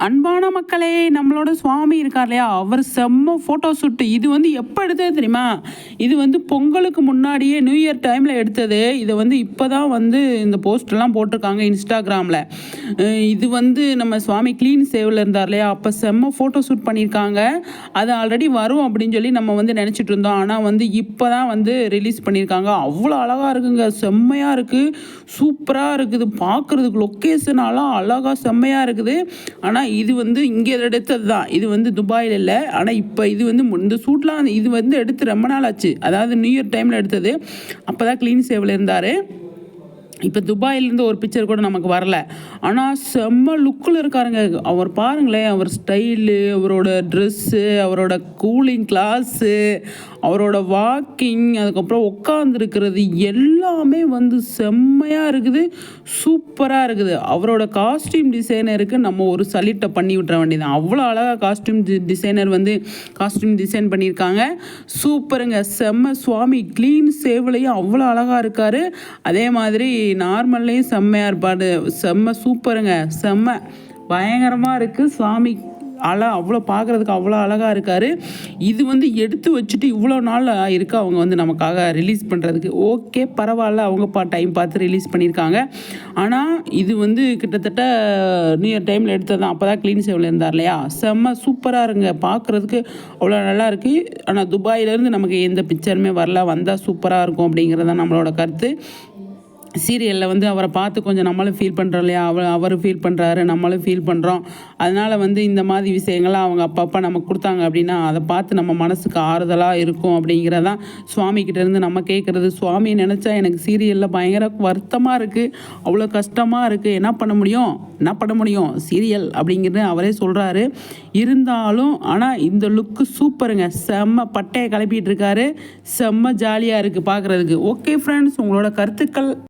அன்பான மக்களே, நம்மளோட சுவாமி இருக்கார் இல்லையா, அவர் செம்ம ஃபோட்டோ ஷூட்டு. இது வந்து எப்போ எடுத்தது தெரியுமா? இது வந்து பொங்கலுக்கு முன்னாடியே நியூ இயர் டைமில் எடுத்தது. இதை வந்து இப்போ தான் வந்து இந்த போஸ்டெல்லாம் போட்டிருக்காங்க இன்ஸ்டாகிராமில். இது வந்து நம்ம சுவாமி க்ளீன் சேவில் இருந்தார் இல்லையா, அப்போ செம்ம ஃபோட்டோ ஷூட் பண்ணியிருக்காங்க. அது ஆல்ரெடி வரும் அப்படின்னு சொல்லி நம்ம வந்து நினச்சிட்டு இருந்தோம். ஆனால் வந்து இப்போ தான் வந்து ரிலீஸ் பண்ணியிருக்காங்க. அவ்வளோ அழகாக இருக்குங்க, செம்மையாக இருக்குது, சூப்பராக இருக்குது. பார்க்குறதுக்கு லொக்கேஷனாலாம் அழகாக செம்மையாக இருக்குது. ஆனால் இது வந்து இங்கே எடுத்தது தான். இது வந்து துபாயில் இல்லை. ஆனால் இப்போ இது வந்து இந்த ஷூட்லாம் இது வந்து எடுத்து ரொம்ப நாள் ஆச்சு. அதாவது நியூ இயர் டைமில் எடுத்தது. அப்போ தான் க்ளீன் சேவில் இருந்தார். இப்போ துபாயிலேருந்து ஒரு பிக்சர் கூட நமக்கு வரல. ஆனால் செம்ம லுக்கில் இருக்காருங்க அவர். பாருங்களேன், அவர் ஸ்டைலு, அவரோட ட்ரெஸ்ஸு, அவரோட கூலிங் கிளாஸு, அவரோட வாக்கிங், அதுக்கப்புறம் உட்காந்துருக்கிறது எல்லாமே வந்து செம்மையாக இருக்குது, சூப்பராக இருக்குது. அவரோட காஸ்டியூம் டிசைனருக்கு நம்ம ஒரு சலிட்டை பண்ணி விட்டுற வேண்டியதான். அவ்வளோ அழகாக காஸ்டியூம் டிசைனர் வந்து காஸ்டியூம் டிசைன் பண்ணியிருக்காங்க. சூப்பருங்க, செம்ம. சுவாமி க்ளீன் சேவ்லையும் அவ்வளோ அழகாக இருக்கார். அதே மாதிரி நார்மல்லையும் செம்மையாக இருப்பார். செம்ம சூப்பருங்க, செம்ம பயங்கரமாக இருக்குது. சுவாமி அவ்வளோ பார்க்குறதுக்கு அவ்வளோ அழகாக இருக்கார். இது வந்து எடுத்து வச்சுட்டு இவ்வளோ நாள் இருக்கு அவங்க வந்து நமக்காக ரிலீஸ் பண்ணுறதுக்கு. ஓகே, பரவாயில்ல, அவங்க டைம் பார்த்து ரிலீஸ் பண்ணியிருக்காங்க. ஆனால் இது வந்து கிட்டத்தட்ட நியூ இயர் டைமில் எடுத்தது தான். அப்போ தான் க்ளீன் சேவில் இருந்தார் இல்லையா, செம்ம சூப்பராக இருங்க, பார்க்குறதுக்கு அவ்வளோ நல்லா இருக்குது. ஆனால் துபாயிலேருந்து நமக்கு எந்த பிக்சருமே வரல. வந்தால் சூப்பராக இருக்கும் அப்படிங்கிறது தான் நம்மளோட கருத்து. சீரியலில் வந்து அவரை பார்த்து கொஞ்சம் நம்மளும் ஃபீல் பண்ணுறோம் இல்லையா, அவர் ஃபீல் பண்ணுறாரு, நம்மளும் ஃபீல் பண்ணுறோம். அதனால் வந்து இந்த மாதிரி விஷயங்கள்லாம் அவங்க அப்பப்போ நமக்கு கொடுத்தாங்க அப்படின்னா அதை பார்த்து நம்ம மனசுக்கு ஆறுதலாக இருக்கும் அப்படிங்கிறதான் சுவாமிக்கிட்டேருந்து நம்ம கேட்குறது. சுவாமி நினச்சா எனக்கு சீரியலில் பயங்கர வருத்தமாக இருக்குது, அவ்வளோ கஷ்டமாக இருக்குது. என்ன பண்ண முடியும் சீரியல் அப்படிங்கிறது அவரே சொல்கிறாரு. இருந்தாலும் ஆனால் இந்த லுக்கு சூப்பருங்க, செம்ம பட்டையை கிளப்பிட்டு இருக்காரு, செம்ம ஜாலியாக இருக்குது பார்க்குறதுக்கு. ஓகே ஃப்ரெண்ட்ஸ், உங்களோட கருத்துக்கள்